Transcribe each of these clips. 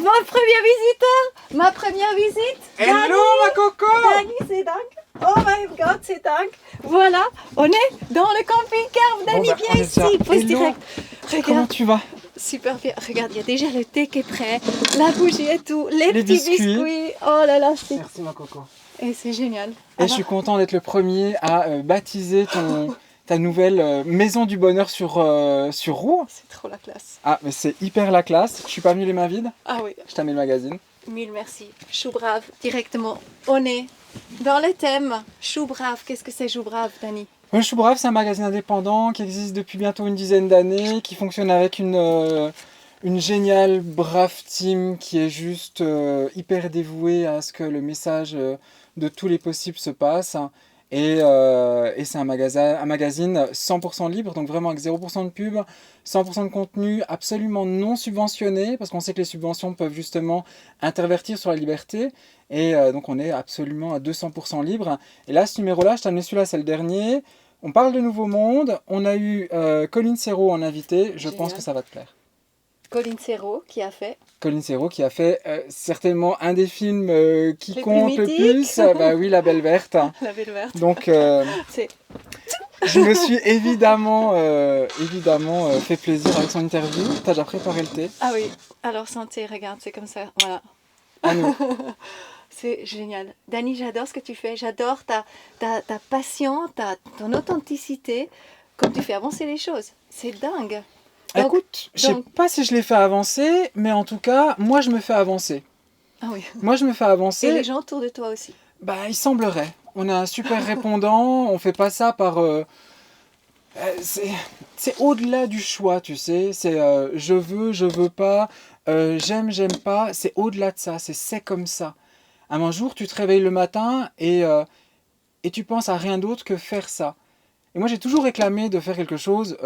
Ma première visite, ma première visite. Hello ma coco. Dani, c'est dingue. Oh my god, c'est dingue. Voilà, on est dans le camping-car. Dani, Bon, viens ici, pose Hello. direct. Comment Regarde, tu vas? super bien. Regarde, il y a déjà le thé qui est prêt, la bougie et tout, les petits biscuits. biscuits. Oh là là, c'est... Merci ma coco. Et c'est génial. Et je suis content d'être le premier à baptiser ta nouvelle maison du bonheur sur Rouen. C'est trop la classe. Ah mais c'est hyper la classe. Je suis pas venu les mains vides. Ah oui, Je t'amène le magazine. mille merci. Chou brave, directement. On est dans le thème. Chou brave, qu'est-ce que c'est Chou brave, Dani? Le Chou Brave, c'est un magazine indépendant qui existe depuis bientôt une dizaine d'années, qui fonctionne avec une géniale, brave team qui est juste hyper dévouée à ce que le message de tous les possibles se passe. Et c'est un magazine 100% libre, donc vraiment avec 0% de pub, 100% de contenu absolument non subventionné, parce qu'on sait que les subventions peuvent justement intervertir sur la liberté. Et donc on est absolument à 200% libre. Et là, ce numéro-là, je t'en ai celui-là, c'est le dernier. On parle de Nouveau Monde, on a eu Colin Serrault en invité, je pense que ça va te plaire. Colin Serrault qui a fait... Colin Serrault qui a fait certainement un des films qui Les compte plus le plus, bah oui, La Belle Verte. La belle verte. Donc C'est... je me suis évidemment fait plaisir avec son interview. T'as déjà préparé le thé? Ah oui, alors santé, regarde, c'est comme ça, voilà. À nous. C'est génial. Dani, j'adore ce que tu fais, j'adore ta passion, ton authenticité, comme tu fais avancer les choses. C'est dingue. Donc- Écoute, je sais donc- pas si je l'ai fait avancer, mais en tout cas, moi je me fais avancer. Ah oui. Moi je me fais avancer. Et les gens autour de toi aussi. Bah, il semblerait. On a un super répondant, on fait pas ça par... c'est au-delà du choix, tu sais. C'est je veux pas, j'aime pas. C'est au-delà de ça, c'est comme ça. Un jour, tu te réveilles le matin et tu penses à rien d'autre que faire ça. Et moi, j'ai toujours réclamé de faire quelque chose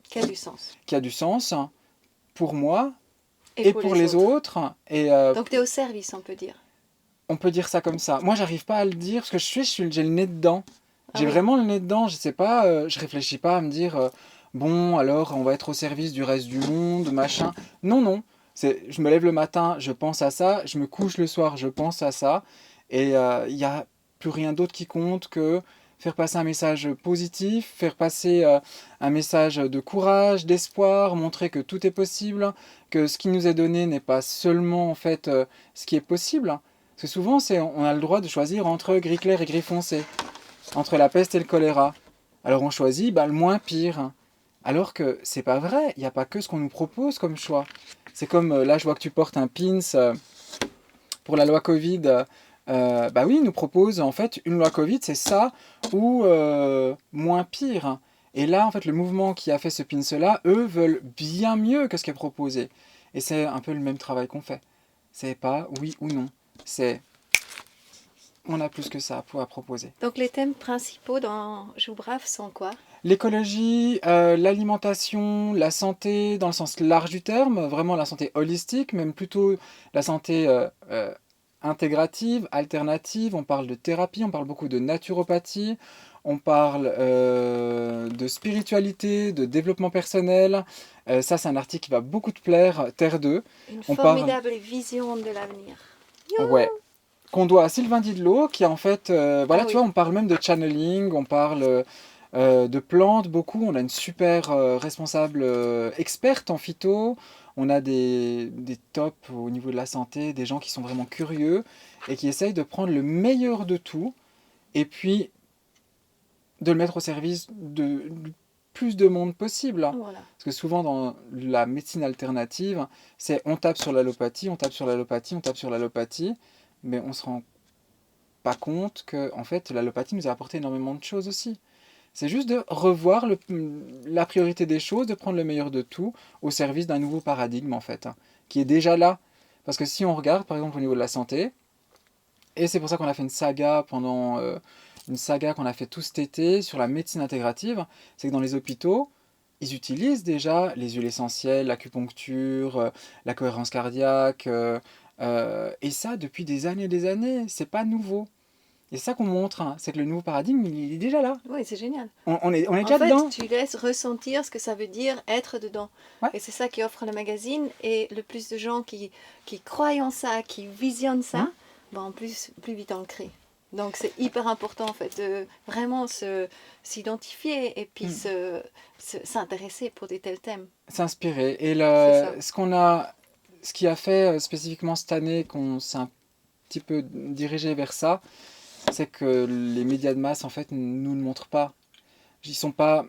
Qui a du sens. qui a du sens pour moi et pour les autres. Et Donc tu es au service, on peut dire. on peut dire ça comme ça. Moi, j'arrive pas à le dire parce que j'ai le nez dedans. Ah J'ai oui. vraiment le nez dedans. Je sais pas, je réfléchis pas à me dire bon, alors on va être au service du reste du monde, machin. Non, non. Je me lève le matin, je pense à ça. Je me couche le soir, je pense à ça. Et il n'y a plus rien d'autre qui compte que faire passer un message positif, faire passer un message de courage, d'espoir, montrer que tout est possible, que ce qui nous est donné n'est pas seulement en fait ce qui est possible. Parce que souvent, on a le droit de choisir entre gris clair et gris foncé, entre la peste et le choléra. Alors on choisit le moins pire. Alors que c'est pas vrai, il n'y a pas que ce qu'on nous propose comme choix. C'est comme là, je vois que tu portes un pins pour la loi Covid. Bah oui, il nous propose en fait une loi Covid, c'est ça ou moins pire. Et là, en fait, le mouvement qui a fait ce pins-là, eux veulent bien mieux que ce qui est proposé. Et c'est un peu le même travail qu'on fait. C'est pas oui ou non. C'est on a plus que ça à proposer. Donc les thèmes principaux dans Joue Brave sont quoi? L'écologie, l'alimentation, la santé dans le sens large du terme, vraiment la santé holistique, même plutôt la santé intégrative, alternative. On parle de thérapie, on parle beaucoup de naturopathie, on parle de spiritualité, de développement personnel. Ça, c'est un article qui va beaucoup te plaire, Terre 2. Une On formidable vision de l'avenir. Ouais. Qu'on doit à Sylvain Didlot, qui en fait, voilà, Ah tu oui. vois, on parle même de channeling, on parle de plantes beaucoup. On a une super responsable experte en phyto. On a des tops au niveau de la santé, des gens qui sont vraiment curieux et qui essayent de prendre le meilleur de tout et puis de le mettre au service du plus de monde possible. Voilà. Parce que souvent dans la médecine alternative, c'est on tape sur l'allopathie, on tape sur l'allopathie, on tape sur l'allopathie, mais on se rend pas compte que en fait l'allopathie nous a apporté énormément de choses aussi. C'est juste de revoir la priorité des choses, de prendre le meilleur de tout au service d'un nouveau paradigme en fait, qui est déjà là. Parce que si on regarde par exemple au niveau de la santé, et c'est pour ça qu'on a fait une saga qu'on a fait tout cet été sur la médecine intégrative, c'est que dans les hôpitaux, ils utilisent déjà les huiles essentielles, l'acupuncture, la cohérence cardiaque, et ça depuis des années et des années, c'est pas nouveau. Et c'est ça qu'on montre, hein, c'est que le nouveau paradigme, il est déjà là. Oui, c'est génial. On est En déjà fait, dedans. tu laisses ressentir ce que ça veut dire être dedans. Ouais. Et c'est ça qui offre le magazine. Et le plus de gens qui croient en ça, qui visionnent ça, Mhm. ben en plus vite on le crée. Donc c'est hyper important en fait de vraiment s'identifier et puis Mhm. s'intéresser pour des tels thèmes. S'inspirer. Et C'est ça. ce qui a fait spécifiquement cette année qu'on s'est un petit peu dirigé vers ça, c'est que les médias de masse, en fait, nous ne montrent pas. Ils sont pas.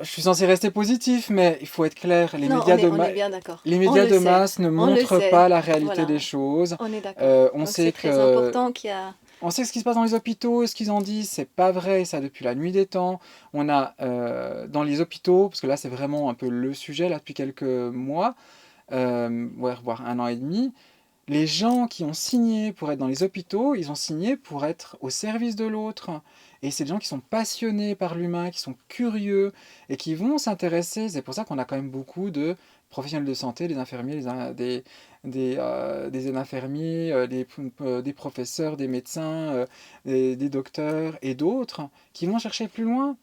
Je suis censé rester positif, mais il faut être clair. Non, on est bien d'accord. Les On médias le de sait. masse ne On le montrent sait. pas la réalité Voilà. des choses. On est d'accord. On Donc c'est sait très que important qu'il y a... On sait ce qui se passe dans les hôpitaux, ce qu'ils en disent, c'est pas vrai, ça depuis la nuit des temps. On a dans les hôpitaux, parce que là c'est vraiment un peu le sujet là depuis quelques mois, ouais, voire un an et demi, les gens qui ont signé pour être dans les hôpitaux, ils ont signé pour être au service de l'autre. Et c'est des gens qui sont passionnés par l'humain, qui sont curieux et qui vont s'intéresser. C'est pour ça qu'on a quand même beaucoup de professionnels de santé, des infirmiers, des infirmiers, des professeurs, des médecins, des docteurs et d'autres qui vont chercher plus loin.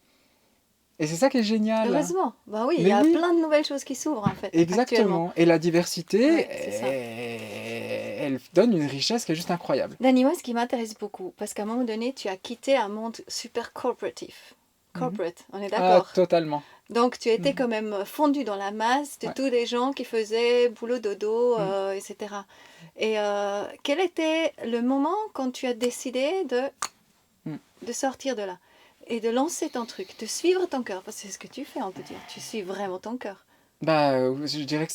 Et c'est ça qui est génial. Heureusement. Ben oui, il y Mais a oui, plein de nouvelles choses qui s'ouvrent en fait, actuellement. exactement. Et la diversité, Oui, c'est ça. elle donne une richesse qui est juste incroyable. Dani, moi, ce qui m'intéresse beaucoup, parce qu'à un moment donné, tu as quitté un monde super corporatif. Mhm. Corporate, on est Ah, d'accord. totalement. Donc, tu étais Mhm. quand même fondu dans la masse de Ouais. tous les gens qui faisaient boulot dodo, Mhm. etc. Et quel était le moment quand tu as décidé Mhm. de sortir de là et de lancer ton truc, de suivre ton cœur? Parce que c'est ce que tu fais, on peut dire. Tu suis vraiment ton cœur. Bah, je dirais que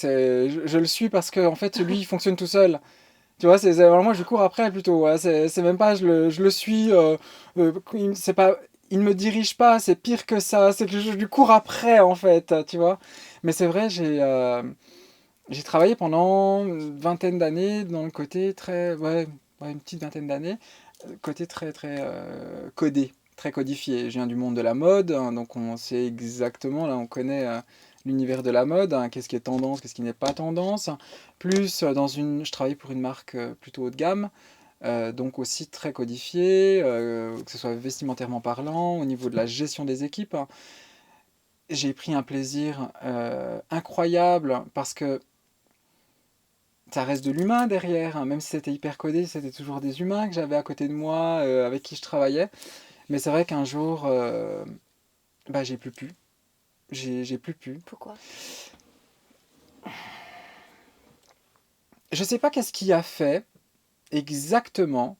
je le suis parce que en fait, lui, il fonctionne tout seul. Tu vois, alors moi, je cours après plutôt. Ouais. C'est même pas, je le suis. C'est pas, il ne me dirige pas. C'est pire que ça. C'est que je lui cours après en fait. Tu vois. Mais c'est vrai, j'ai travaillé pendant une vingtaine d'années dans le côté très, ouais, une petite vingtaine d'années, côté très très codé, très codifié. Je viens du monde de la mode, hein, donc on sait exactement, là on connaît l'univers de la mode, hein, qu'est-ce qui est tendance, qu'est-ce qui n'est pas tendance. Plus je travaillais pour une marque plutôt haut de gamme, donc aussi très codifié, que ce soit vestimentairement parlant, au niveau de la gestion des équipes. Hein. J'ai pris un plaisir incroyable parce que ça reste de l'humain derrière, hein. Même si c'était hyper codé, c'était toujours des humains que j'avais à côté de moi, avec qui je travaillais. Mais c'est vrai qu'un jour, bah, j'ai plus pu. J'ai plus pu. Pourquoi? Je sais pas qu'est-ce qui a fait exactement,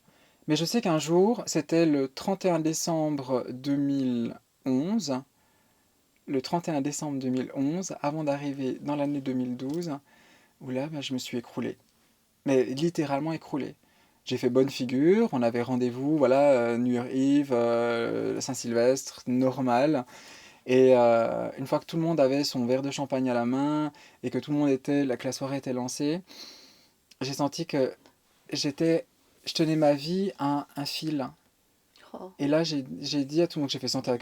mais je sais qu'un jour, c'était le 31 décembre 2011, le 31 décembre 2011, avant d'arriver dans l'année 2012, où là, bah, je me suis écroulé. Mais littéralement écroulé. J'ai fait bonne figure, on avait rendez-vous, voilà, New Year Eve, Saint-Sylvestre, normal. Et une fois que tout le monde avait son verre de champagne à la main et que tout le monde que la soirée était lancée, j'ai senti que j'étais, je tenais ma vie à un fil. Oh, Et là, j'ai dit à tout le monde, j'ai fait sentir à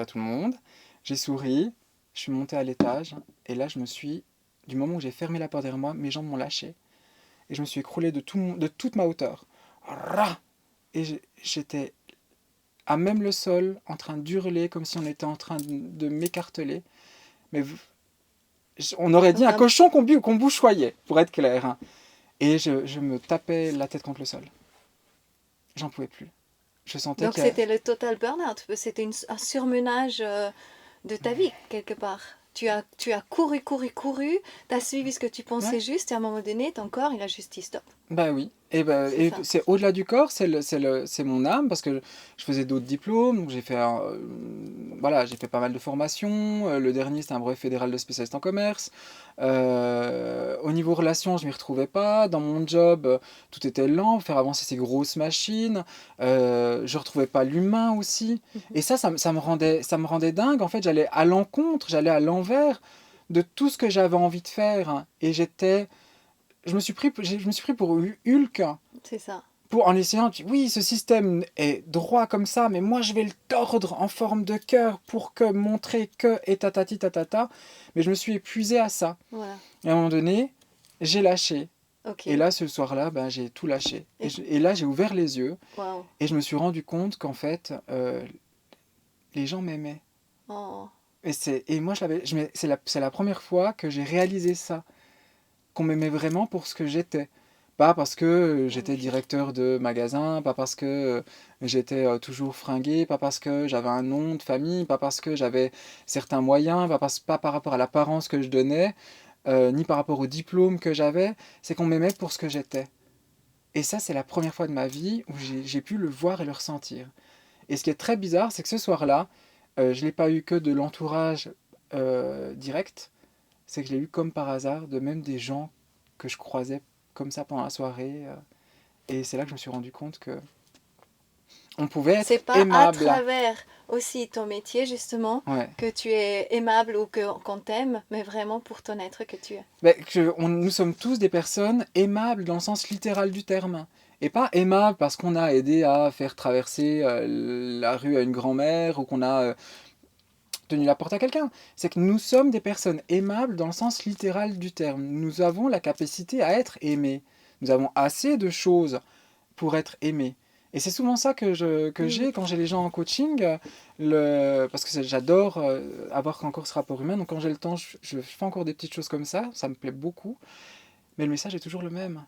tout le monde, j'ai souri, je suis monté à l'étage, et là, du moment où j'ai fermé la porte derrière moi, mes jambes m'ont lâché. Et je me suis écroulé de toute ma hauteur. Rah. Et j'étais à même le sol, en train d'hurler, comme si on était en train de m'écarteler. Mais on aurait dit donc, un cochon qu'on bouchoyait, pour être clair. Hein. Et je me tapais la tête contre le sol. J'en pouvais plus. Je sentais donc qu'il y a... c'était le total burn-out. C'était un surmenage de ta vie, quelque part. Tu as couru, couru, couru, tu as suivi ce que tu Ouais, pensais juste, et à un moment donné, ton corps, il a juste dit stop. bah oui. Et, bah, C'est et ça. c'est au-delà du corps, c'est mon âme, parce que je faisais d'autres diplômes, donc voilà, j'ai fait pas mal de formations. Le dernier, c'était un brevet fédéral de spécialiste en commerce. Au niveau relations, je m'y retrouvais pas. Dans mon job, tout était lent, faire avancer ces grosses machines. Je retrouvais pas l'humain aussi. Mhm. Et ça me rendait dingue. En fait, j'allais à l'encontre, j'allais à l'envers de tout ce que j'avais envie de faire. Hein. Et je me suis pris pour Hulk, C'est ça. en essayant, oui, ce système est droit comme ça, mais moi je vais le tordre en forme de cœur pour que montrer que et tatati tatata. Mais je me suis épuisé à ça. Voilà. Et à un moment donné, j'ai lâché. Ok. Et là, ce soir-là, ben, j'ai tout lâché. Et Et là, j'ai ouvert les yeux waouh. et je me suis rendu compte qu'en fait, les gens m'aimaient. Oh. Et moi, c'est la première fois que j'ai réalisé ça, qu'on m'aimait vraiment pour ce que j'étais. Pas parce que j'étais Magnifique. directeur de magasin, pas parce que j'étais toujours fringué, pas parce que j'avais un nom de famille, pas parce que j'avais certains moyens, pas par rapport à l'apparence que je donnais, ni par rapport au diplôme que j'avais, c'est qu'on m'aimait pour ce que j'étais. Et ça, c'est la première fois de ma vie où j'ai pu le voir et le ressentir. Et ce qui est très bizarre, c'est que ce soir-là, je ne l'ai pas eu que de l'entourage direct, c'est que je l'ai eu comme par hasard, de même des gens que je croisais comme ça pendant la soirée. Et c'est là que je me suis rendu compte que on pouvait C'est être pas à aimable. travers aussi ton métier, justement, Ouais. que tu es aimable ou qu'on t'aime, mais vraiment pour ton être que tu es. Mais nous sommes tous des personnes aimables dans le sens littéral du terme. Et pas aimables parce qu'on a aidé à faire traverser la rue à une grand-mère ou qu'on a tenu la porte à quelqu'un. C'est que nous sommes des personnes aimables dans le sens littéral du terme. Nous avons la capacité à être aimés. Nous avons assez de choses pour être aimés. Et c'est souvent ça que Mm. j'ai quand j'ai les gens en coaching, parce que j'adore avoir encore ce rapport humain. Donc quand j'ai le temps, je fais encore des petites choses comme ça me plaît beaucoup. Mais le message est toujours le même.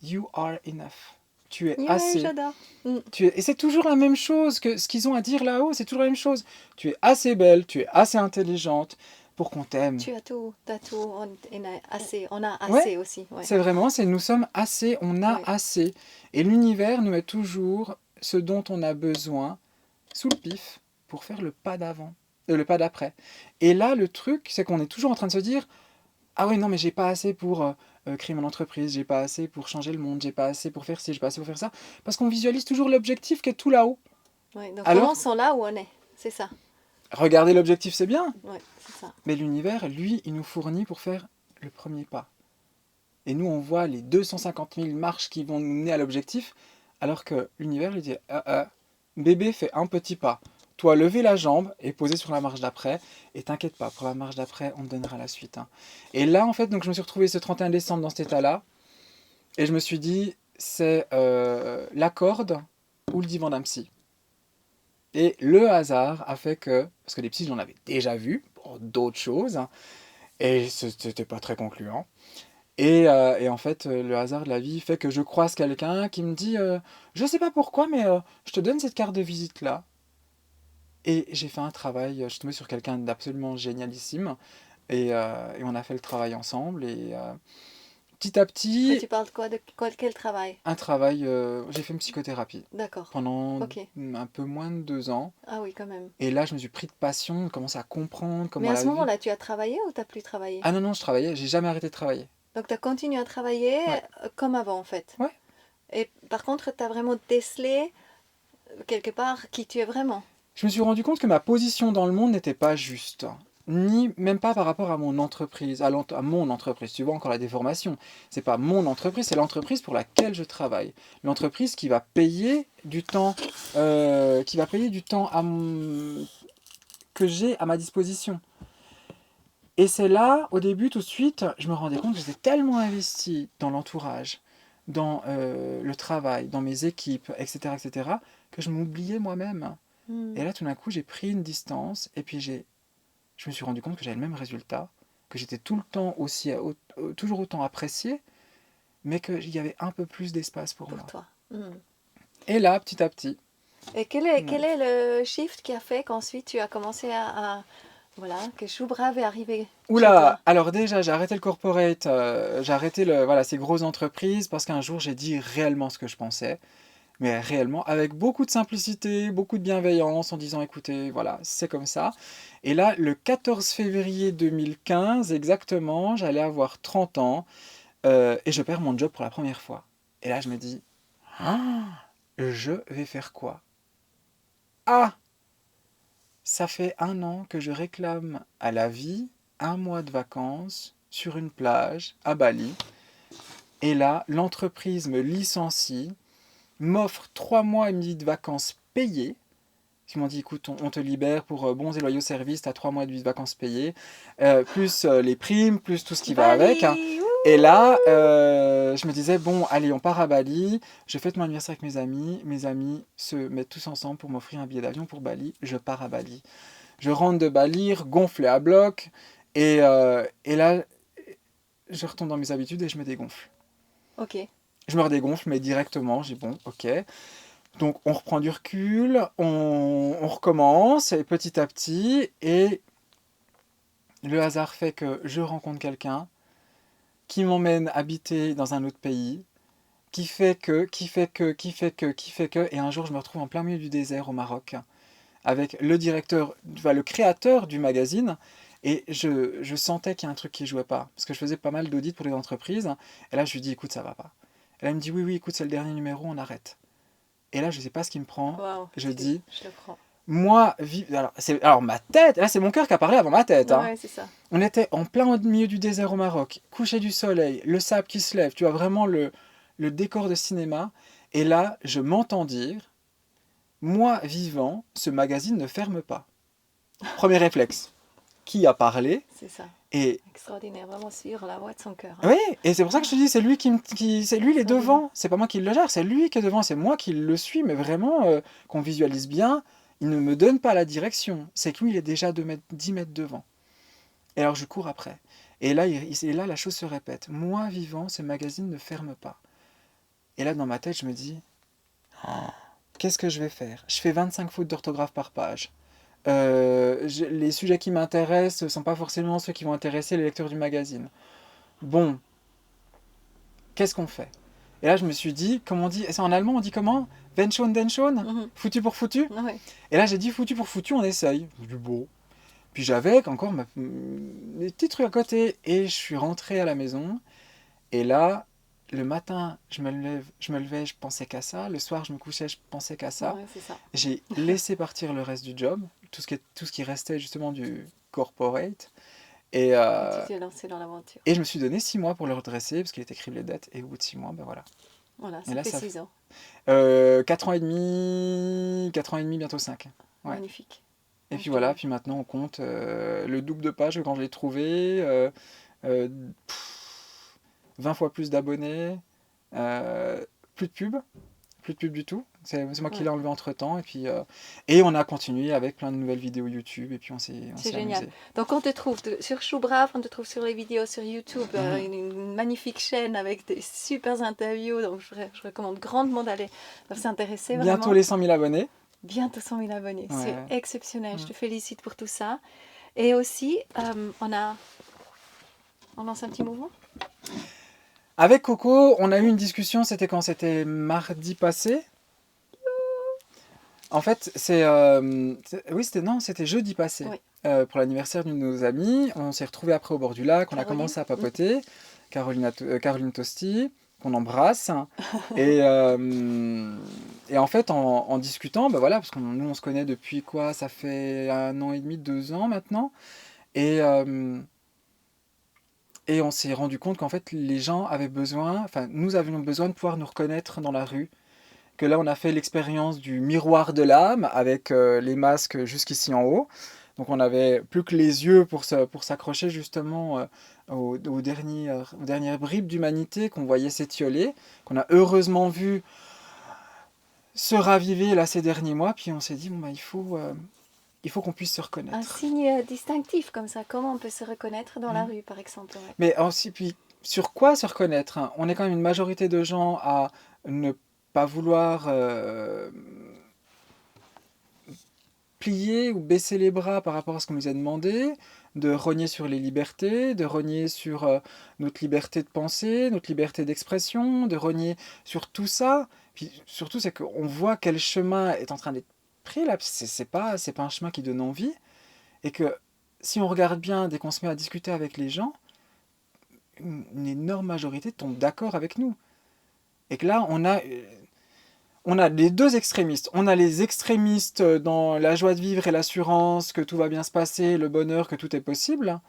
You are enough. Tu es Ouais, assez. j'adore. Mm. Et c'est toujours la même chose que ce qu'ils ont à dire là-haut, c'est toujours la même chose. Tu es assez belle, tu es assez intelligente pour qu'on t'aime. Tu as tout, t'as tout. On a Ouais, assez aussi. Ouais, c'est nous sommes assez, on a ouais. assez. Et l'univers nous met toujours ce dont on a besoin sous le pif pour faire le pas d'avant, le pas d'après. Et là, le truc, c'est qu'on est toujours en train de se dire, ah ouais, non, mais j'ai pas assez pour créer mon entreprise, j'ai pas assez pour changer le monde, j'ai pas assez pour faire ci, j'ai pas assez pour faire ça. Parce qu'on visualise toujours l'objectif qui est tout là-haut. Ouais. Donc Alors, commençons là où on est. C'est ça. regarder l'objectif, c'est bien, Ouais, c'est ça. mais l'univers, lui, il nous fournit pour faire le premier pas. Et nous, on voit les 250 000 marches qui vont nous mener à l'objectif, alors que l'univers lui dit, bébé, fais un petit pas. Toi, levez la jambe et posez sur la marche d'après. Et t'inquiète pas, pour la marche d'après, on te donnera la suite, hein. Et là, en fait, donc, je me suis retrouvé ce 31 décembre dans cet état-là. Et je me suis dit, c'est la corde ou le divan d'un psy. Et le hasard a fait que, parce que les psys, j'en avais déjà vu pour d'autres choses, hein, et c'était pas très concluant. Et en fait, le hasard de la vie fait que je croise quelqu'un qui me dit je sais pas pourquoi, mais je te donne cette carte de visite là. Et j'ai fait un travail, je suis tombé sur quelqu'un d'absolument génialissime. Et on a fait le travail ensemble. Et petit à Après, petit, tu parles de quoi? Quel travail? un travail, j'ai fait une psychothérapie D'accord. pendant Ok. un peu moins de 2 ans. Ah oui, quand même. Et là, je me suis pris de passion, commencé à comprendre Mais comment à la ce vie. moment-là, tu as travaillé ou tu n'as plus travaillé? Ah non, non, je travaillais, j'ai jamais arrêté de travailler. Donc, tu as continué à travailler Ouais, comme avant, en fait. ouais. Et par contre, tu as vraiment décelé quelque part qui tu es vraiment. Je me suis rendu compte que ma position dans le monde n'était pas juste, ni même pas par rapport à mon entreprise, à mon entreprise. Tu vois encore la déformation. C'est pas mon entreprise, c'est l'entreprise pour laquelle je travaille. L'entreprise qui va payer du temps, que j'ai à ma disposition. Et c'est là, au début, tout de suite, je me rendais compte que j'étais tellement investi dans l'entourage, dans le travail, dans mes équipes, etc., etc., que je m'oubliais moi-même. Hmm. Et là, tout d'un coup, j'ai pris une distance et puis je me suis rendu compte que j'avais le même résultat, que j'étais tout le temps toujours autant apprécié, mais qu'il y avait un peu plus d'espace pour Pour moi. toi. Hmm. Et là, petit à petit, Et ouais. quel est le shift qui a fait qu'ensuite tu as commencé voilà, que Choubrave est arrivé chez toi? Oula, alors déjà, j'ai arrêté le corporate, j'ai arrêté voilà, ces grosses entreprises parce qu'un jour, j'ai dit réellement ce que je pensais. Mais réellement, avec beaucoup de simplicité, beaucoup de bienveillance, en disant, écoutez, voilà, c'est comme ça. Et là, le 14 février 2015, exactement, j'allais avoir 30 ans, et je perds mon job pour la première fois. Et là, je me dis, ah, je vais faire quoi? Ah, ça fait 1 an que je réclame à la vie 1 mois de vacances sur une plage à Bali. Et là, l'entreprise me licencie, m'offre 3 mois et demi de vacances payées. Ils m'ont dit, écoute, on te libère pour bons et loyaux services, tu as 3 mois de vacances payées, plus les primes, plus tout ce qui va avec, hein. Bali! Et là, je me disais, bon, allez, on part à Bali. Je fête mon anniversaire avec mes amis. Mes amis se mettent tous ensemble pour m'offrir un billet d'avion pour Bali. Je pars à Bali. Je rentre de Bali, gonflé à bloc. Et là, je retombe dans mes habitudes et je me dégonfle. Ok. Je me redégonfle, mais directement. J'ai bon, ok. Donc, on reprend du recul, on recommence et petit à petit. Et le hasard fait que je rencontre quelqu'un qui m'emmène habiter dans un autre pays, qui fait que, et un jour je me retrouve en plein milieu du désert au Maroc, avec le directeur, enfin, le créateur du magazine, et je sentais qu'il y a un truc qui jouait pas, parce que je faisais pas mal d'audits pour les entreprises, et là je lui dis, écoute, ça va pas. Et là il me dit, oui, oui, écoute, c'est le dernier numéro, on arrête. Et là je sais pas ce qui me prend, Waouh. je dis, Je le prends. moi, alors ma tête, là c'est mon cœur qui a parlé avant ma tête, hein. Ouais, c'est ça. On était en plein milieu du désert au Maroc, coucher du soleil, le sable qui se lève, tu vois vraiment le décor de cinéma. Et là, je m'entends dire, moi vivant, ce magazine ne ferme pas. Premier réflexe, qui a parlé? C'est ça. Et Extraordinaire, vraiment sur la voix de son cœur. oui, et c'est pour ça que je te dis, c'est lui c'est lui il est Extraordinaire. devant. C'est pas moi qui le gère, c'est lui qui est devant, c'est moi qui le suis, mais vraiment qu'on visualise bien. Il ne me donne pas la direction, c'est que lui il est déjà 10 mètres devant. Et alors je cours après. Et là, la chose se répète. Moi, vivant, ce magazine ne ferme pas. Et là, dans ma tête, je me dis, oh, qu'est-ce que je vais faire? Je fais 25 fautes d'orthographe par page. Les sujets qui m'intéressent ne sont pas forcément ceux qui vont intéresser les lecteurs du magazine. Bon, qu'est-ce qu'on fait? Et là, je me suis dit, comment on dit? C'est en allemand, on dit comment? Wenn schon, denn schon? Foutu pour foutu? Ouais. Et là, j'ai dit, foutu pour foutu, on essaye. Je dis, bon. Puis j'avais encore mes petits trucs à côté. Et je suis rentré à la maison. Et là, le matin, je me levais, je pensais qu'à ça. Le soir, je me couchais, je pensais qu'à ça. Ouais, c'est ça. J'ai laissé partir le reste du job. Tout ce qui restait justement du corporate. Et Tu t'es lancé dans l'aventure. je me suis donné 6 mois pour le redresser. Parce qu'il était écrit les dettes. Et au bout de 6 mois, ben voilà. Voilà, Et ça là, fait ça 6 ans. 4 ans et demi, bientôt 5. Ouais. Magnifique. Et puis Ok. voilà, puis maintenant on compte le double de pages que quand je l'ai trouvé, euh, 20 fois plus d'abonnés, plus de pub, plus de pub du tout. C'est moi qui Ouais. l'ai enlevé entre temps. Et on a continué avec plein de nouvelles vidéos YouTube et puis on C'est s'est génial. amusé. Donc on te trouve sur Choubrave, on te trouve sur les vidéos sur YouTube, Mhm. une magnifique chaîne avec des super interviews. Donc je recommande grandement d'aller s'intéresser Bientôt vraiment. les 100 000 abonnés. Bientôt 100 000 abonnés. Ouais. C'est exceptionnel. Je Mhm. te félicite pour tout ça. Et aussi, on lance un petit mouvement. Avec Coco, on a eu une discussion, c'était quand? C'était mardi passé. En fait, oui, c'était jeudi passé. Oui. Pour l'anniversaire d'une de nos amies. On s'est retrouvés après au bord du lac, on a Caroline. commencé à papoter. Caroline Tosti, qu'on embrasse. Et, et en fait, en discutant, bah voilà, parce que nous, on se connaît depuis quoi? Ça fait 1 an et demi, 2 ans maintenant. Et, et on s'est rendu compte qu'en fait, les gens avaient besoin, enfin, nous avions besoin de pouvoir nous reconnaître dans la rue. Que là, on a fait l'expérience du miroir de l'âme avec les masques jusqu'ici en haut. Donc, on n'avait plus que les yeux pour s'accrocher justement aux dernières bribes d'humanité qu'on voyait s'étioler, qu'on a heureusement vu se raviver là ces derniers mois. Puis on s'est dit, bon, bah, il faut qu'on puisse se Un reconnaître. signe distinctif comme ça. Comment on peut se reconnaître dans la Mhm. rue, par exemple. Ouais. Mais aussi, puis, sur quoi se reconnaître, hein? On est quand même une majorité de gens à ne pas vouloir plier ou baisser les bras par rapport à ce qu'on nous a demandé, de rogner sur les libertés, de rogner sur notre liberté de penser, notre liberté d'expression, de rogner sur tout ça. Puis surtout, c'est qu'on voit quel chemin est en train d'être pris là. C'est pas un chemin qui donne envie. Et que si on regarde bien, dès qu'on se met à discuter avec les gens, une énorme majorité tombe d'accord avec nous. Et que là, on a les deux extrémistes. On a les extrémistes dans la joie de vivre et l'assurance que tout va bien se passer, le bonheur, que tout est possible.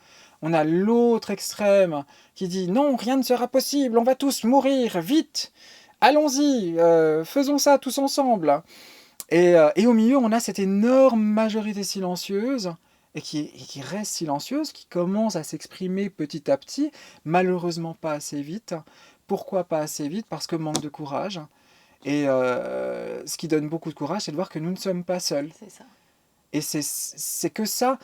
On a l'autre extrême qui dit non, rien ne sera possible, on va tous mourir, vite, allons-y, faisons ça tous ensemble. Et au milieu, on a cette énorme majorité silencieuse et qui reste silencieuse, qui commence à s'exprimer petit à petit, malheureusement pas assez vite. Pourquoi pas assez vite? Parce que manque de courage. Et ce qui donne beaucoup de courage, c'est de voir que nous ne sommes pas seuls. C'est ça. Et c'est que ça,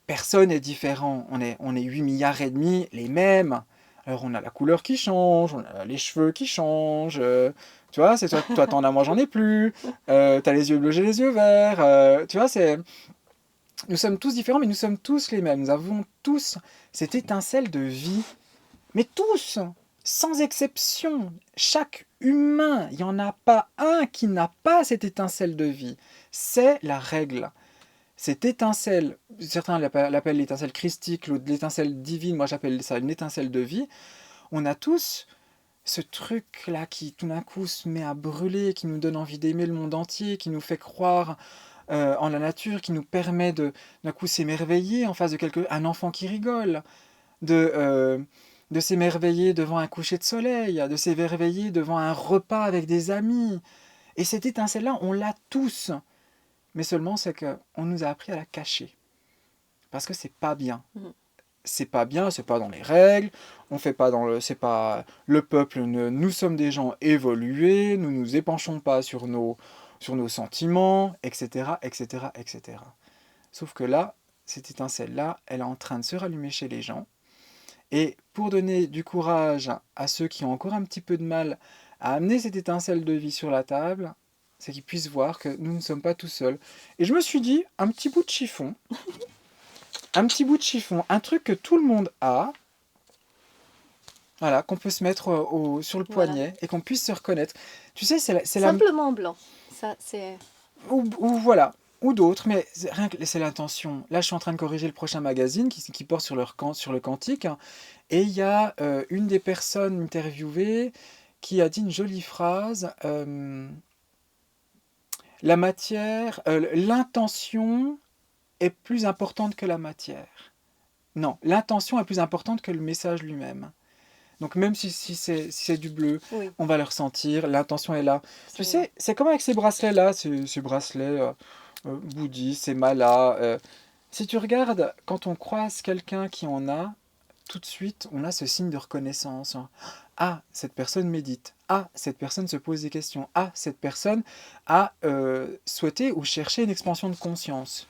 personne n'est différent. On est 8 milliards et demi, les mêmes. Alors on a la couleur qui change, on a les cheveux qui changent. Tu vois, c'est toi t'en as, moi j'en ai plus. T'as les yeux bleus, j'ai les yeux verts. Tu vois, nous sommes tous différents, mais nous sommes tous les mêmes. Nous avons tous cette étincelle de vie. Mais tous, sans exception, chaque humain, il n'y en a pas un qui n'a pas cette étincelle de vie. C'est la règle. Cette étincelle, certains l'appellent l'étincelle christique, l'autre l'étincelle divine, moi j'appelle ça une étincelle de vie. On a tous ce truc-là qui tout d'un coup se met à brûler, qui nous donne envie d'aimer le monde entier, qui nous fait croire en la nature, qui nous permet d'un coup s'émerveiller en face de un enfant qui rigole, de s'émerveiller devant un coucher de soleil, de s'émerveiller devant un repas avec des amis. Et cette étincelle-là, on l'a tous. Mais seulement, c'est qu'on nous a appris à la cacher. Parce que c'est pas bien. C'est pas bien, c'est pas dans les règles, on fait pas c'est pas le peuple, nous sommes des gens évolués, nous nous épanchons pas sur nos sentiments, etc., etc., etc. Sauf que là, cette étincelle-là, elle est en train de se rallumer chez les gens. Et pour donner du courage à ceux qui ont encore un petit peu de mal à amener cette étincelle de vie sur la table, c'est qu'ils puissent voir que nous ne sommes pas tout seuls. Et je me suis dit, un petit bout de chiffon, un truc que tout le monde a, voilà, qu'on peut se mettre sur le poignet et qu'on puisse se reconnaître. Tu sais, c'est Simplement blanc. Ça, c'est... Ou voilà, ou d'autres, mais rien que c'est l'intention. Là, je suis en train de corriger le prochain magazine qui porte sur le quantique. Et il y a une des personnes interviewées qui a dit une jolie phrase. La matière, l'intention est plus importante que la matière. Non, l'intention est plus importante que le message lui-même. Donc même si c'est du bleu, Oui. on va le ressentir, l'intention est là. Tu sais, c'est comme avec ces bracelets-là, ces bracelets bouddhistes, ces malas. Si tu regardes, quand on croise quelqu'un qui en a, tout de suite, on a ce signe de reconnaissance. Ah, cette personne médite. Ah, cette personne se pose des questions. Ah, cette personne a souhaité ou cherché une expansion de conscience.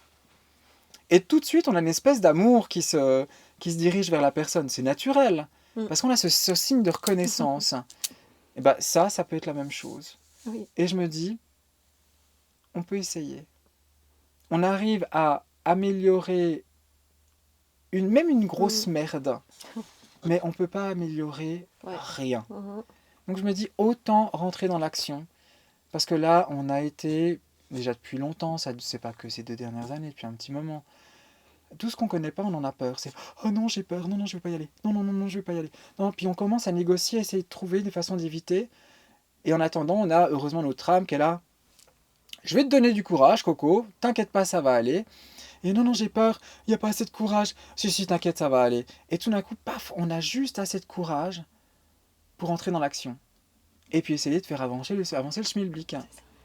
Et tout de suite, on a une espèce d'amour qui se dirige vers la personne. C'est naturel. Parce qu'on a ce signe de reconnaissance. Et bien ça peut être la même chose. Oui. Et je me dis, on peut essayer. On arrive à améliorer même une grosse merde. Mais on ne peut pas améliorer rien. Donc je me dis, autant rentrer dans l'action. Parce que là, on a été, déjà depuis longtemps, ça c'est pas que ces 2 dernières années, depuis un petit moment. Tout ce qu'on connaît pas, on en a peur. C'est oh non, j'ai peur, non, je vais pas y aller. Non, non, non, non, je vais pas y aller. Non, puis on commence à négocier, à essayer de trouver des façons d'éviter. Et en attendant, on a heureusement notre âme qui est là. Je vais te donner du courage, Coco. T'inquiète pas, ça va aller. Et non, non, j'ai peur, il n'y a pas assez de courage. Si, t'inquiète, ça va aller. Et tout d'un coup, paf, on a juste assez de courage pour entrer dans l'action. Et puis essayer de faire avancer le schmilblick.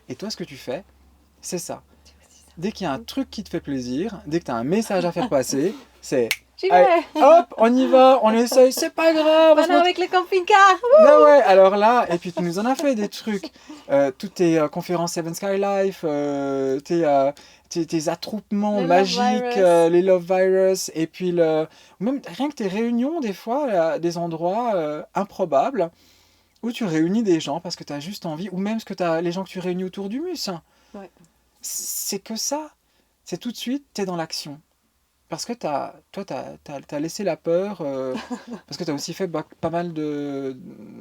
Et toi, ce que tu fais, c'est ça. Dès qu'il y a un truc qui te fait plaisir, dès que tu as un message à faire passer, c'est... Allez, hop, on y va, on essaye, c'est pas grave. Maintenant avec le camping-car. Ah ouais, alors là, et puis tu nous en as fait des trucs. Toutes tes conférences Seven Sky Life, tes attroupements magiques, les Love Virus, et puis même rien que tes réunions, des fois, à des endroits improbables, où tu réunis des gens parce que tu as juste envie, ou même les gens que tu réunis autour du mus. Ouais. C'est que ça. C'est tout de suite, tu es dans l'action. Parce que toi, t'as laissé la peur, parce que tu as aussi fait pas mal de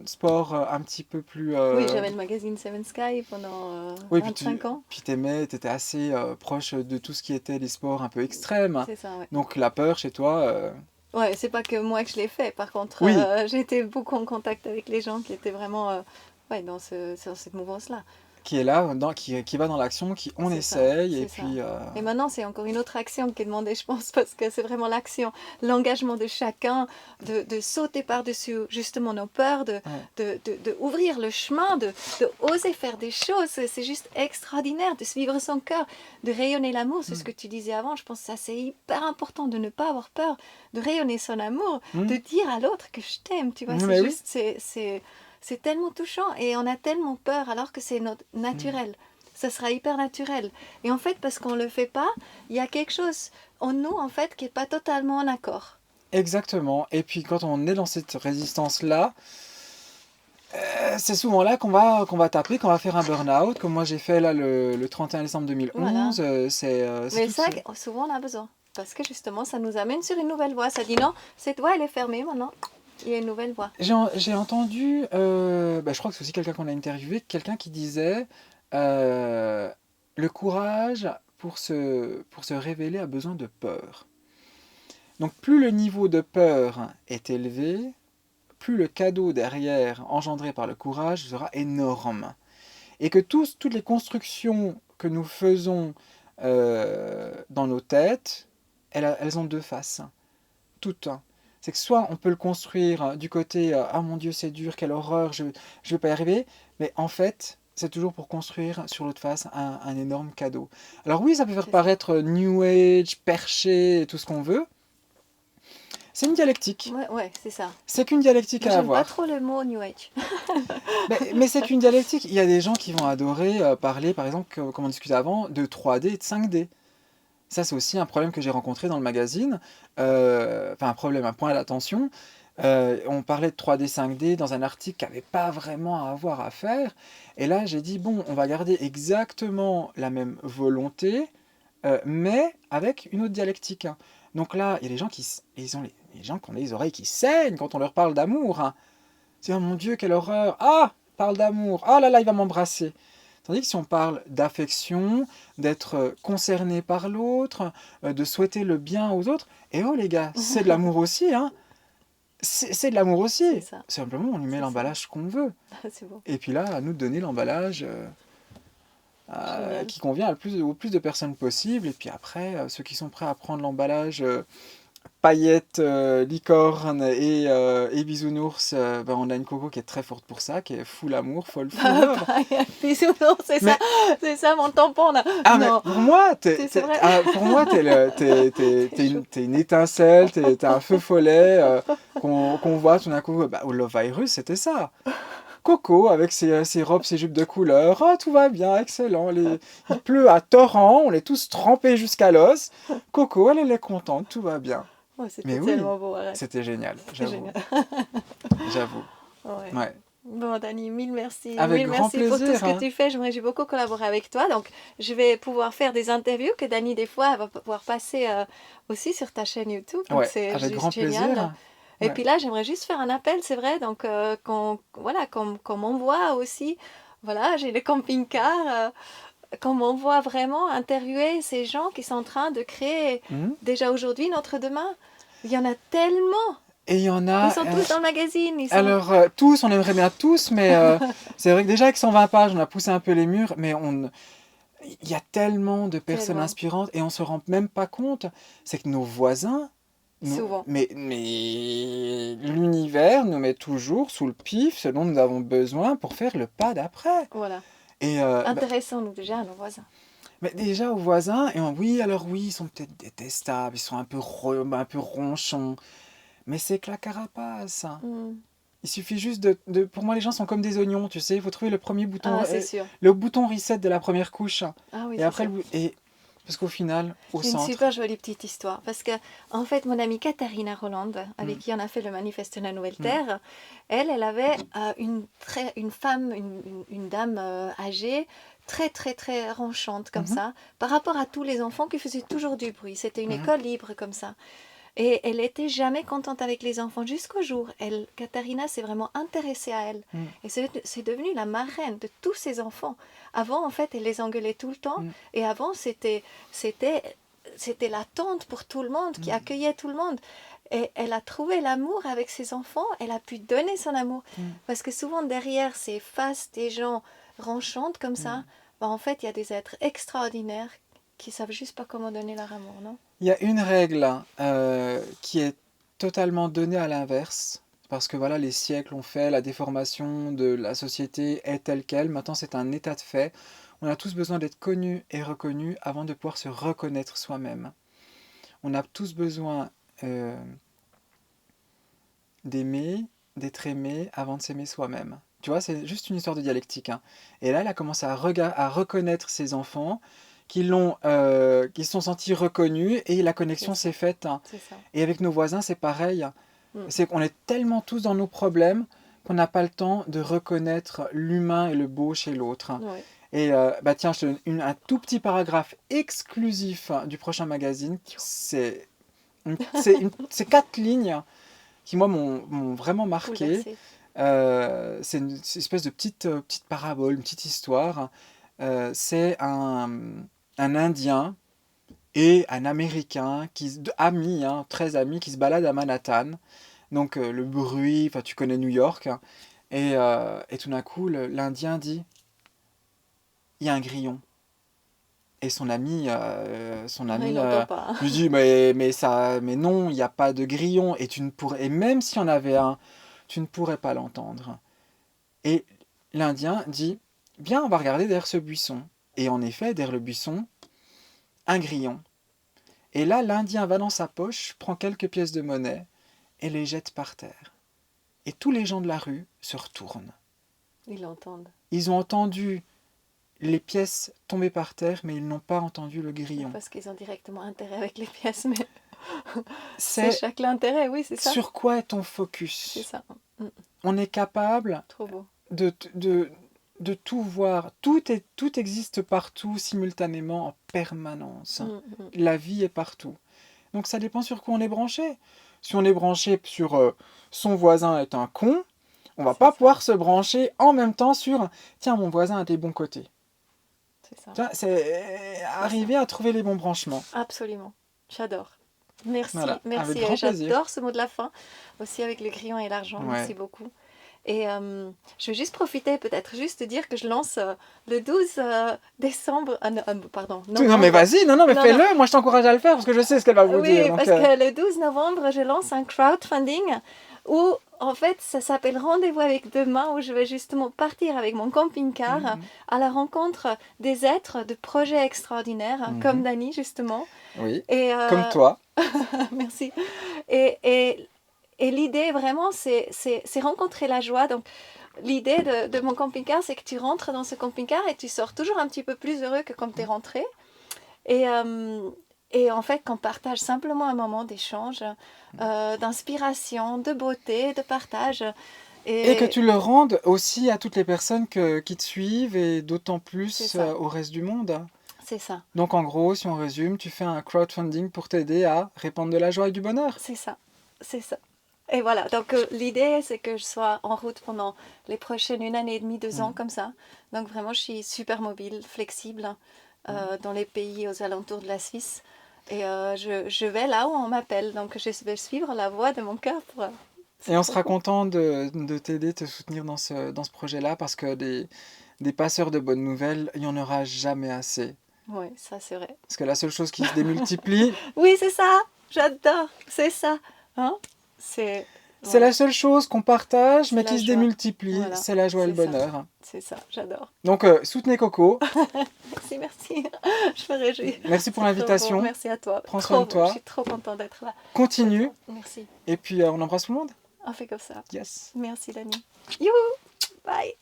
sports un petit peu plus... Oui, j'avais le magazine Seven Sky pendant 25 ans. Puis t'étais assez proche de tout ce qui était les sports un peu extrêmes. C'est ça, ouais. Donc la peur chez toi... Ouais, c'est pas que moi que je l'ai fait. Par contre, j'ai été beaucoup en contact avec les gens qui étaient vraiment dans cette mouvance-là. qui est là, qui va dans l'action, on C'est ça, essaye, et c'est ça. puis... Et maintenant, c'est encore une autre action qui est demandée, je pense, parce que c'est vraiment l'action, l'engagement de chacun, de sauter par-dessus justement nos peurs, ouais. de ouvrir le chemin, de oser faire des choses. C'est juste extraordinaire de suivre son cœur, de rayonner l'amour. C'est ce que tu disais avant. Je pense que ça, c'est hyper important de ne pas avoir peur, de rayonner son amour, de dire à l'autre que je t'aime. Tu vois, c'est juste, c'est tellement touchant et on a tellement peur alors que c'est notre naturel. Ça sera hyper naturel. Et en fait, parce qu'on ne le fait pas, il y a quelque chose en nous, en fait, qui n'est pas totalement en accord. Exactement. Et puis quand on est dans cette résistance-là, c'est souvent là qu'on va taper, qu'on va faire un burn-out, comme moi j'ai fait là le 31 décembre Voilà. 2011. C'est Mais tout ça, souvent, on a besoin. Parce que justement, ça nous amène sur une nouvelle voie. Ça dit non, cette voie, elle est fermée maintenant. Il y a une nouvelle voie. J'ai entendu, je crois que c'est aussi quelqu'un qu'on a interviewé, quelqu'un qui disait euh, le courage pour se révéler a besoin de peur. Donc plus le niveau de peur est élevé, plus le cadeau derrière engendré par le courage sera énorme. Et que toutes les constructions que nous faisons dans nos têtes, elles ont deux faces. Toutes. C'est que soit on peut le construire du côté ah mon Dieu c'est dur, quelle horreur, je vais pas y arriver, mais en fait c'est toujours pour construire sur l'autre face un énorme cadeau. Alors oui, ça peut faire C'est ça. paraître New Age, perché, et tout ce qu'on veut. C'est une dialectique. Ouais, c'est ça. C'est qu'une dialectique Moi, à j'aime pas avoir. trop le mot New Age. Mais c'est qu'une dialectique. Il y a des gens qui vont adorer parler, par exemple, comme on discutait avant, de 3D et de 5D. Ça, c'est aussi un problème que j'ai rencontré dans le magazine. Enfin, un problème, un point d'attention. On parlait de 3D, 5D dans un article qui n'avait pas vraiment à avoir à faire. Et là, j'ai dit, bon, on va garder exactement la même volonté, mais avec une autre dialectique. Donc là, il y a des gens les gens qui ont les oreilles qui saignent quand on leur parle d'amour. C'est oh mon Dieu, quelle horreur! Ah! Parle d'amour! Ah là là, il va m'embrasser! Tandis que si on parle d'affection, d'être concerné par l'autre, de souhaiter le bien aux autres, et oh les gars, c'est de l'amour aussi, hein! C'est de l'amour C'est aussi! ça. Simplement, on lui met C'est ça. l'emballage qu'on veut. C'est beau. Et puis là, à nous de donner l'emballage Génial. qui convient au plus de personnes possible. Et puis après, ceux qui sont prêts à prendre l'emballage paillettes, licorne et bisounours, on a une coco qui est très forte pour ça, qui est full amour, full love. Bisounours, Mais, c'est ça mon tampon là. mais Non, pour moi, c'est vrai. pour moi, t'es C'est chaud. une étincelle, t'es un feu follet qu'on voit tout d'un coup. Au Love Virus, c'était ça. Coco avec ses robes, ses jupes de couleur. Ah, tout va bien, excellent. Il pleut à torrent, on est tous trempés jusqu'à l'os. Coco, elle est contente, tout va bien. Ouais, c'était Mais oui, tellement beau, arrête. c'était génial, C'est j'avoue. génial. J'avoue. Ouais. Ouais. Bon, Dani, mille merci. Avec Mille grand merci pour tout ce plaisir. que tu fais. J'ai beaucoup collaboré avec toi. Donc, je vais pouvoir faire des interviews que Dani, des fois, elle va pouvoir passer aussi sur ta chaîne YouTube. Donc, Ouais, c'est avec juste grand génial. plaisir. Et Ouais. puis là, j'aimerais juste faire un appel, c'est vrai. Donc, qu'on m'envoie aussi. Voilà, j'ai le camping-car. Qu'on m'envoie vraiment interviewer ces gens qui sont en train de créer Mhm. déjà aujourd'hui notre demain. Il y en a tellement. Et il y en a. Ils sont tous dans le magazine. Ils sont... Alors, tous, on aimerait bien tous, mais c'est vrai que déjà avec 120 pages, on a poussé un peu les murs, mais il y a tellement de personnes Tellement. inspirantes et on se rend même pas compte. C'est que nos voisins, Souvent. mais l'univers nous met toujours sous le pif ce dont nous avons besoin pour faire le pas d'après. Voilà. Et Intéressons-nous déjà à nos voisins. mais déjà aux voisins, oui, alors oui, ils sont peut-être détestables, ils sont un un peu ronchons, mais c'est que la carapace. Mm. Il suffit juste pour moi, les gens sont comme des oignons, tu sais, il faut trouver le premier bouton, Ah, c'est sûr. le bouton reset de la première couche. Ah oui, Et c'est après, ça. parce qu'au final, au J'ai une centre. super jolie petite histoire. Parce que, en fait, mon amie Katharina Roland, avec Mm. qui on a fait le manifeste de la Nouvelle Mm. Terre, elle avait une femme, une dame âgée, très, très, très ronchante comme Mhm. ça, par rapport à tous les enfants qui faisaient toujours du bruit. C'était une Mhm. école libre comme ça. Et elle était jamais contente avec les enfants jusqu'au jour. Katharina s'est vraiment intéressée à elle. Mm. Et c'est devenu la marraine de tous ces enfants. Avant, en fait, elle les engueulait tout le temps. Mm. Et avant, c'était la tante pour tout le monde, qui Mm. accueillait tout le monde. Et elle a trouvé l'amour avec ses enfants. Elle a pu donner son amour. Mm. Parce que souvent, derrière ces faces des gens ranchantes comme ça, Mm. bah, en fait, il y a des êtres extraordinaires qui savent juste pas comment donner leur amour, non? Il y a une règle qui est totalement donnée à l'inverse, parce que voilà, les siècles ont fait, la déformation de la société est telle qu'elle, maintenant c'est un état de fait. On a tous besoin d'être connus et reconnus avant de pouvoir se reconnaître soi-même. On a tous besoin euh, d'aimer, d'être aimé avant de s'aimer soi-même. Tu vois, c'est juste une histoire de dialectique, hein. Et là, elle a commencé à reconnaître ses enfants qui se sont sentis reconnus et la C'est connexion ça, s'est faite, hein. c'est ça. Et avec nos voisins, c'est pareil. Mm. C'est qu'on est tellement tous dans nos problèmes qu'on n'a pas le temps de reconnaître l'humain et le beau chez l'autre. Ouais. Et bah tiens, je te donne un tout petit paragraphe exclusif du prochain magazine. C'est 4 lignes qui, moi, m'ont vraiment marqué. Bouleversé. C'est une espèce de petite parabole, une petite histoire. C'est un Indien et un Américain, amis, hein, très amis, qui se baladent à Manhattan. Donc le bruit, enfin tu connais New York, hein. Et tout d'un coup, l'Indien dit, il y a un grillon. Et son Il ami n'entend pas. lui dit, mais non, il n'y a pas de grillon. Et même s'il y en avait un, tu ne pourrais pas l'entendre. Et l'Indien dit, viens, on va regarder derrière ce buisson. Et en effet, derrière le buisson, un grillon. Et là, l'Indien va dans sa poche, prend quelques pièces de monnaie et les jette par terre. Et tous les gens de la rue se retournent. Ils l'entendent. Ils ont entendu les pièces tomber par terre, mais ils n'ont pas entendu le grillon. Parce qu'ils ont directement intérêt avec les pièces, mais c'est C'est chaque l'intérêt, oui, c'est ça. sur quoi est ton C'est focus? ça. Mm. On est capable Trop beau. de, de tout voir. Tout existe partout, simultanément, en permanence. Mm, mm. La vie est partout. Donc ça dépend sur quoi on est branché. Si on est branché sur son voisin est un con, on va C'est pas ça. pouvoir se brancher en même temps sur tiens, mon voisin a des bons côtés. C'est ça. Tu vois, c'est arriver à trouver les bons branchements. Absolument. J'adore. Merci, Voilà, merci. avec grand plaisir. J'adore ce mot de la fin. Aussi avec le grillon et l'argent. Ouais. Merci beaucoup. Et je veux juste profiter, peut-être juste dire que je lance le 12 décembre. Pardon. Non mais vas-y, non mais Non, fais-le, moi je t'encourage à le faire parce que je sais ce qu'elle va vous Oui, dire. Donc, parce que le 12 novembre, je lance un crowdfunding où, en fait, ça s'appelle Rendez-vous avec demain, où je vais justement partir avec mon camping-car Mhm. à la rencontre des êtres de projets extraordinaires, Mhm. comme Dani, justement. Oui, Et, comme toi. merci. Et l'idée, vraiment, c'est rencontrer la joie. Donc, l'idée de mon camping-car, c'est que tu rentres dans ce camping-car et tu sors toujours un petit peu plus heureux que quand tu es rentré. Et en fait, qu'on partage simplement un moment d'échange, d'inspiration, de beauté, de partage. Et que tu le rendes aussi à toutes les personnes qui te suivent et d'autant C'est plus ça. au reste du monde. C'est ça, Donc en gros, si on résume, tu fais un crowdfunding pour t'aider à répandre de la joie et du bonheur. c'est ça, c'est ça. Et voilà, donc l'idée, c'est que je sois en route pendant les prochaines 1 année et demie, 2 ans, comme ça. Donc vraiment, je suis super mobile, flexible, dans les pays aux alentours de la Suisse. Et je vais là où on m'appelle. Donc je vais suivre la voie de mon cœur. Et on sera content de t'aider, te soutenir dans ce projet-là parce que des passeurs de bonnes nouvelles, il n'y en aura jamais assez. Oui, ça c'est vrai. Parce que la seule chose qui se démultiplie, Oui, c'est ça. J'adore. C'est ça. Hein? c'est voilà. la seule chose qu'on partage C'est mais la qui se joie. démultiplie, Voilà. c'est la joie et le C'est ça. bonheur. C'est ça, j'adore. Donc soutenez Coco, Merci. Je me réjouis. merci pour C'est trop l'invitation, beau. Merci à toi. prends Trop soin de beau. toi, Je suis trop contente d'être là. continue, Merci. et puis on embrasse tout le monde. On fait comme ça. Yes. Merci, Dani. Youhou. Bye.